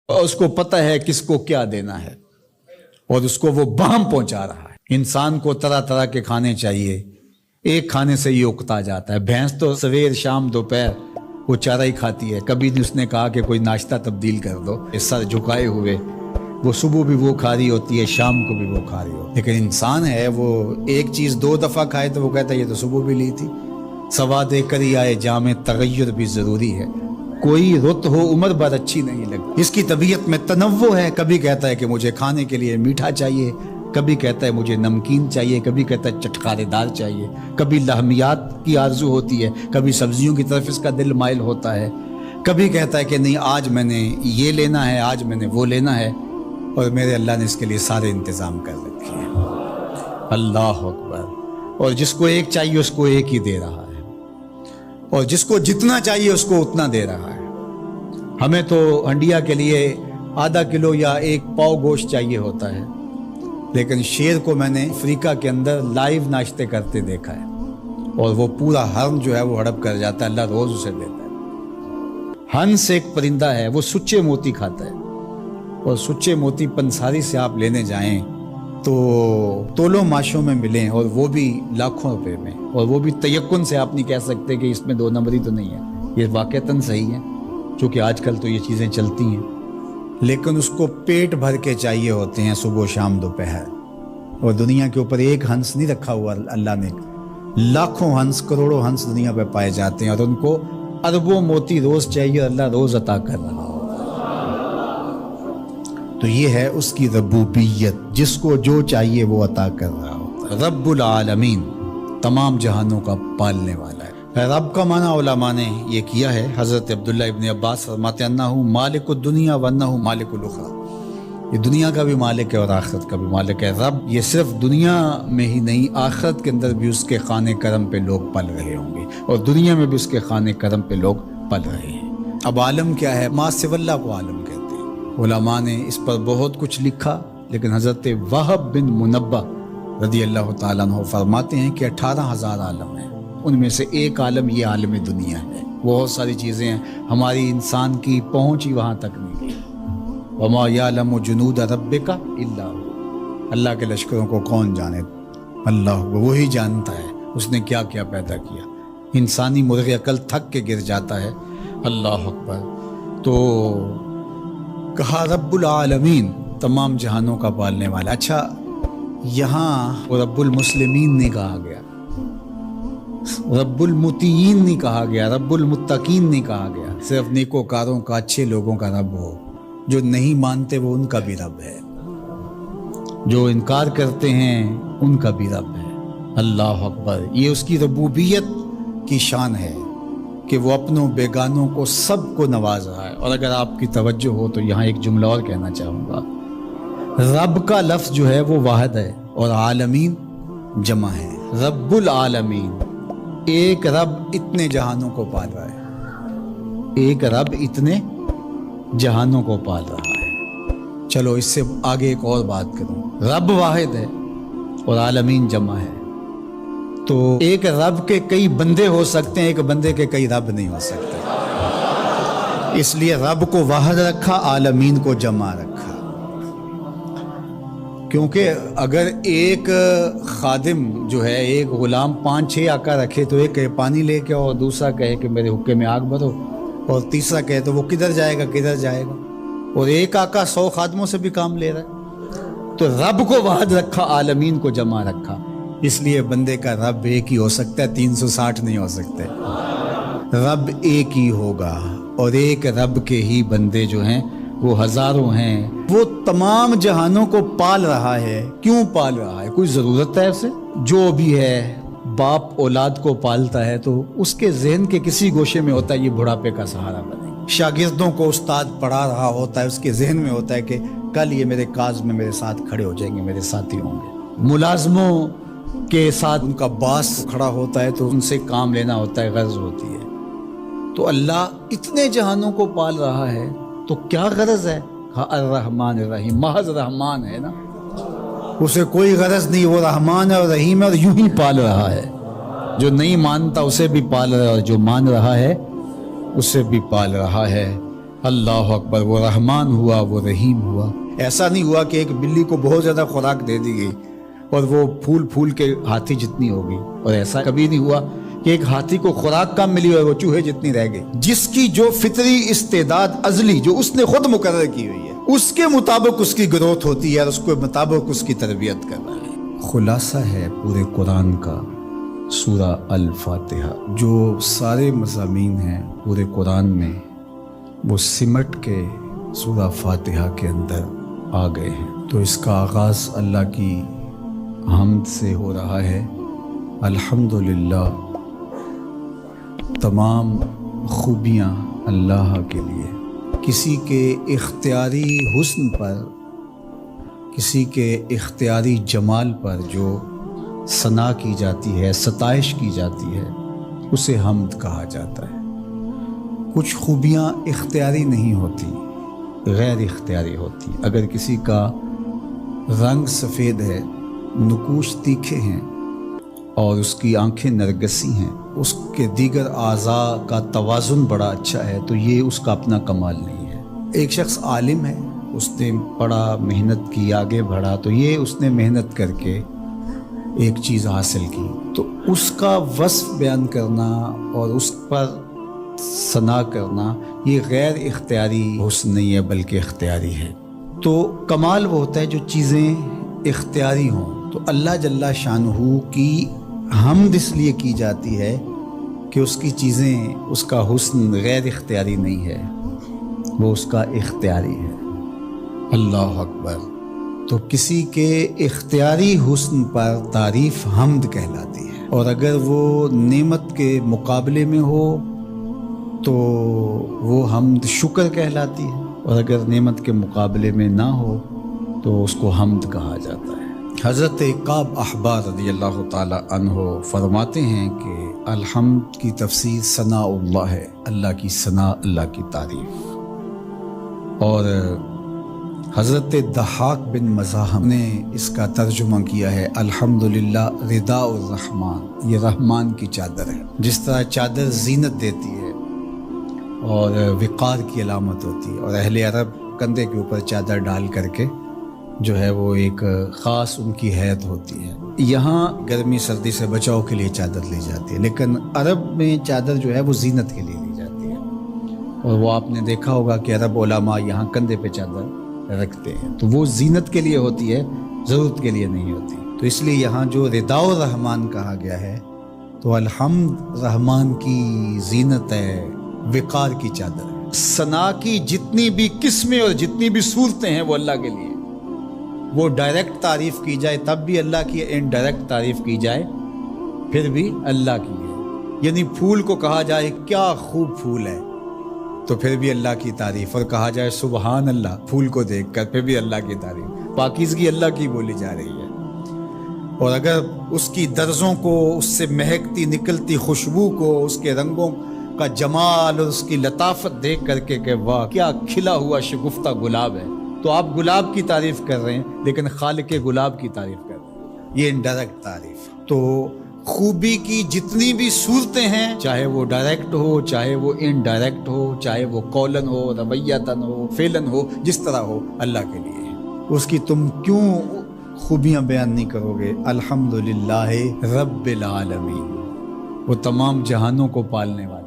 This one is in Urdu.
اور اس کو پتہ ہے کس کو کیا دینا ہے اور اس کو وہ بہم پہنچا رہا ہے۔ انسان کو طرح طرح کے کھانے چاہیے، ایک کھانے سے یہ اکتا جاتا ہے۔ بھینس تو سویر شام دوپہر وہ چارہ ہی کھاتی ہے، کبھی نہیں اس نے کہا کہ کوئی ناشتہ تبدیل کر دو۔ سر جھکائے ہوئے وہ صبح بھی وہ کھا رہی ہوتی ہے، شام کو بھی وہ کھا رہی ہوتی ہے۔ لیکن انسان ہے وہ ایک چیز 2 دفعہ کھائے تو وہ کہتا ہے یہ تو صبح بھی لی تھی۔ سواد کری آئے جامع تغیر بھی ضروری ہے، کوئی رت ہو عمر بھر اچھی نہیں لگتی۔ اس کی طبیعت میں تنوع ہے، کبھی کہتا ہے کہ مجھے کھانے کے لیے میٹھا چاہیے، کبھی کہتا ہے مجھے نمکین چاہیے، کبھی کہتا ہے چٹکارے دار چاہیے، کبھی لحمیات کی آرزو ہوتی ہے، کبھی سبزیوں کی طرف اس کا دل مائل ہوتا ہے، کبھی کہتا ہے کہ نہیں آج میں نے یہ لینا ہے، آج میں نے وہ لینا ہے، اور میرے اللہ نے اس کے لیے سارے انتظام کر رکھے ہیں۔ اللہ اکبر۔ اور جس کو ایک چاہیے اس کو ایک ہی دے رہا ہے، اور جس کو جتنا چاہیے اس کو اتنا دے رہا ہے۔ ہمیں تو ہنڈیا کے لیے ½ کلو یا 1 پاؤ گوشت چاہیے ہوتا ہے، لیکن شیر کو میں نے افریقہ کے اندر لائیو ناشتے کرتے دیکھا ہے، اور وہ پورا ہرن جو ہے وہ ہڑپ کر جاتا ہے، اللہ روز اسے دیتا ہے۔ ہنس ایک پرندہ ہے، وہ سچے موتی کھاتا ہے، اور سچے موتی پنساری سے آپ لینے جائیں تو تولوں ماشوں میں ملیں، اور وہ بھی لاکھوں روپے میں، اور وہ بھی تیقن سے آپ نہیں کہہ سکتے کہ اس میں 2 نمبری تو نہیں ہے، یہ واقعتاً صحیح ہے، چونکہ آج کل تو یہ چیزیں چلتی ہیں، لیکن اس کو پیٹ بھر کے چاہیے ہوتے ہیں صبح شام دوپہر۔ اور دنیا کے اوپر ایک ہنس نہیں رکھا ہوا اللہ نے، لاکھوں ہنس کروڑوں ہنس دنیا پہ پائے جاتے ہیں، اور ان کو اربوں موتی روز چاہیے، اللہ روز عطا کر رہا ہو۔ تو یہ ہے اس کی ربوبیت، جس کو جو چاہیے وہ عطا کر رہا ہوتا ہے۔ رب العالمین، تمام جہانوں کا پالنے والا ہے۔ رب کا معنی علماء نے یہ کیا ہے، حضرت عبداللہ ابن عباس فرماتے ہیں انہ مالک الدنیا وانہ مالک الاخرى، یہ دنیا کا بھی مالک ہے اور آخرت کا بھی مالک ہے۔ رب یہ صرف دنیا میں ہی نہیں، آخرت کے اندر بھی اس کے خانے کرم پہ لوگ پل رہے ہوں گے، اور دنیا میں بھی اس کے خانے کرم پہ لوگ پل رہے ہیں۔ اب عالم کیا ہے؟ ما سوی اللہ کو عالم کہتے ہیں۔ علماء نے اس پر بہت کچھ لکھا، لیکن حضرت وہب بن منبہ رضی اللہ تعالیٰ عنہ فرماتے ہیں کہ 18,000 عالم ہیں، ان میں سے ایک عالم یہ عالم دنیا ہے۔ بہت ساری چیزیں ہیں، ہماری انسان کی پہنچ ہی وہاں تک نہیں ہے۔ وما یعلم جنود ربک الا هو، اللہ کے لشکروں کو کون جانے؟ اللہ، وہی جانتا ہے اس نے کیا کیا پیدا کیا۔ انسانی مرغ عقل تھک کے گر جاتا ہے۔ اللہ اکبر۔ تو کہا رب العالمین، تمام جہانوں کا پالنے والا۔ اچھا، یہاں رب المسلمین نہیں کہا گیا، رب المطیعین نہیں کہا گیا، رب المتقین نہیں کہا گیا۔ صرف نیکوکاروں کا، اچھے لوگوں کا رب ہو، جو نہیں مانتے وہ ان کا بھی رب ہے، جو انکار کرتے ہیں ان کا بھی رب ہے۔ اللہ اکبر۔ یہ اس کی ربوبیت کی شان ہے کہ وہ اپنوں بیگانوں کو سب کو نواز رہا ہے۔ اور اگر آپ کی توجہ ہو تو یہاں ایک جملہ اور کہنا چاہوں گا، رب کا لفظ جو ہے وہ واحد ہے اور عالمین جمع ہے۔ رب العالمین، ایک رب اتنے جہانوں کو پال رہا ہے، ایک رب اتنے جہانوں کو پال رہا ہے۔ چلو اس سے آگے ایک اور بات کروں، رب واحد ہے اور عالمین جمع ہے، تو ایک رب کے کئی بندے ہو سکتے ہیں، ایک بندے کے کئی رب نہیں ہو سکتے، اس لیے رب کو واحد رکھا، عالمین کو جمع رکھا۔ کیونکہ اگر ایک خادم جو ہے، ایک غلام 5-6 آقا رکھے تو ایک کہے پانی لے کے، اور دوسرا کہے کہ میرے حقے میں آگ بھرو، اور تیسرا کہے تو وہ کدھر جائے گا کدھر جائے گا، اور ایک آقا 100 خادموں سے بھی کام لے رہا ہے۔ تو رب کو واحد رکھا، عالمین کو جمع رکھا، اس لیے بندے کا رب ایک ہی ہو سکتا ہے، 360 نہیں ہو سکتے۔ رب ایک ہی ہوگا، اور ایک رب کے ہی بندے جو ہیں وہ ہزاروں ہیں۔ وہ تمام جہانوں کو پال رہا ہے۔ کیوں پال رہا ہے؟ کوئی ضرورت ہے اسے؟ جو بھی ہے، باپ اولاد کو پالتا ہے تو اس کے ذہن کے کسی گوشے میں ہوتا ہے یہ بڑھاپے کا سہارا بنے۔ شاگردوں کو استاد پڑھا رہا ہوتا ہے، اس کے ذہن میں ہوتا ہے کہ کل یہ میرے کاز میں میرے ساتھ کھڑے ہو جائیں گے، میرے ساتھی ہوں گے۔ ملازموں کے ساتھ ان کا باس کھڑا ہوتا ہے تو ان سے کام لینا ہوتا ہے، غرض ہوتی ہے۔ تو اللہ اتنے جہانوں کو پال رہا ہے تو کیا غرض ہے؟ الرحمن الرحیم، محض رحمان ہے نا، اسے کوئی غرض نہیں، وہ رحمان ہے اور رحیم ہے، اور یوں ہی پال رہا ہے۔ جو نہیں مانتا اسے بھی پال رہا ہے، اور جو مان رہا ہے اسے بھی پال رہا ہے۔ اللہ اکبر، وہ رحمان ہوا، وہ رحیم ہوا۔ ایسا نہیں ہوا کہ ایک بلی کو بہت زیادہ خوراک دے دی گئی اور وہ پھول پھول کے ہاتھی جتنی ہو گئی، اور ایسا کبھی نہیں ہوا کہ ایک ہاتھی کو خوراک کم ملی اور وہ چوہے جتنی رہ گئی۔ جس کی جو فطری استعداد ازلی جو اس نے خود مقرر کی ہوئی ہے، اس کے مطابق اس کی گروتھ ہوتی ہے اور اس کے مطابق اس کی تربیت کرنا ہے۔ خلاصہ ہے پورے قرآن کا سورہ الفاتحہ، جو سارے مضامین ہیں پورے قرآن میں وہ سمٹ کے سورہ فاتحہ کے اندر آ گئے ہیں۔ تو اس کا آغاز اللہ کی حمد سے ہو رہا ہے۔ الحمدللہ، تمام خوبیاں اللہ کے لیے۔ کسی کے اختیاری حسن پر، کسی کے اختیاری جمال پر جو ثنا کی جاتی ہے، ستائش کی جاتی ہے، اسے حمد کہا جاتا ہے۔ کچھ خوبیاں اختیاری نہیں ہوتی، غیر اختیاری ہوتی۔ اگر کسی کا رنگ سفید ہے، نقوش تیکھے ہیں اور اس کی آنکھیں نرگسی ہیں، اس کے دیگر اعضاء کا توازن بڑا اچھا ہے، تو یہ اس کا اپنا کمال نہیں ہے۔ ایک شخص عالم ہے، اس نے پڑھا، محنت کی، آگے بڑھا، تو یہ اس نے محنت کر کے ایک چیز حاصل کی، تو اس کا وصف بیان کرنا اور اس پر ثنا کرنا یہ غیر اختیاری حسن نہیں ہے بلکہ اختیاری ہے۔ تو کمال وہ ہوتا ہے جو چیزیں اختیاری ہوں۔ تو اللہ جل شانہ کی حمد اس لیے کی جاتی ہے کہ اس کی چیزیں، اس کا حسن غیر اختیاری نہیں ہے، وہ اس کا اختیاری ہے۔ اللہ اکبر۔ تو کسی کے اختیاری حسن پر تعریف حمد کہلاتی ہے، اور اگر وہ نعمت کے مقابلے میں ہو تو وہ حمد شکر کہلاتی ہے، اور اگر نعمت کے مقابلے میں نہ ہو تو اس کو حمد کہا جاتا ہے۔ حضرت کعب احبار رضی اللہ تعالی عنہ فرماتے ہیں کہ الحمد کی تفسیر ثناء اللہ ہے، اللہ کی ثنا، اللہ کی تعریف۔ اور حضرت ضحاک بن مزاحم نے اس کا ترجمہ کیا ہے الحمدللہ رداء الرحمن، یہ رحمان کی چادر ہے۔ جس طرح چادر زینت دیتی ہے اور وقار کی علامت ہوتی ہے، اور اہل عرب کندھے کے اوپر چادر ڈال کر کے جو ہے وہ ایک خاص ان کی حیت ہوتی ہے۔ یہاں گرمی سردی سے بچاؤ کے لیے چادر لی جاتی ہے، لیکن عرب میں چادر جو ہے وہ زینت کے لیے لی جاتی ہے، اور وہ آپ نے دیکھا ہوگا کہ عرب علماء یہاں کندھے پہ چادر رکھتے ہیں، تو وہ زینت کے لیے ہوتی ہے، ضرورت کے لیے نہیں ہوتی۔ تو اس لیے یہاں جو رداء الرحمن کہا گیا ہے، تو الحمد رحمان کی زینت ہے، وقار کی چادر ہے۔ ثنا کی جتنی بھی قسمیں اور جتنی بھی صورتیں ہیں وہ اللہ کے لیے، وہ ڈائریکٹ تعریف کی جائے تب بھی اللہ کی، انڈائریکٹ تعریف کی جائے پھر بھی اللہ کی ہے۔ یعنی پھول کو کہا جائے کیا خوب پھول ہے تو پھر بھی اللہ کی تعریف، اور کہا جائے سبحان اللہ پھول کو دیکھ کر پھر بھی اللہ کی تعریف، پاکیزگی اللہ کی بولی جا رہی ہے۔ اور اگر اس کی درزوں کو، اس سے مہکتی نکلتی خوشبو کو، اس کے رنگوں کا جمال اور اس کی لطافت دیکھ کر کے کہ واہ کیا کھلا ہوا شگفتہ گلاب ہے، تو آپ گلاب کی تعریف کر رہے ہیں لیکن خالق گلاب کی تعریف کر رہے ہیں، یہ انڈائریکٹ تعریف۔ تو خوبی کی جتنی بھی صورتیں ہیں، چاہے وہ ڈائریکٹ ہو، چاہے وہ انڈائریکٹ ہو، چاہے وہ قولن ہو، رویتاً ہو، فعلاً ہو، جس طرح ہو، اللہ کے لیے ہے۔ اس کی تم کیوں خوبیاں بیان نہیں کرو گے؟ الحمدللہ رب العالمین، وہ تمام جہانوں کو پالنے والا۔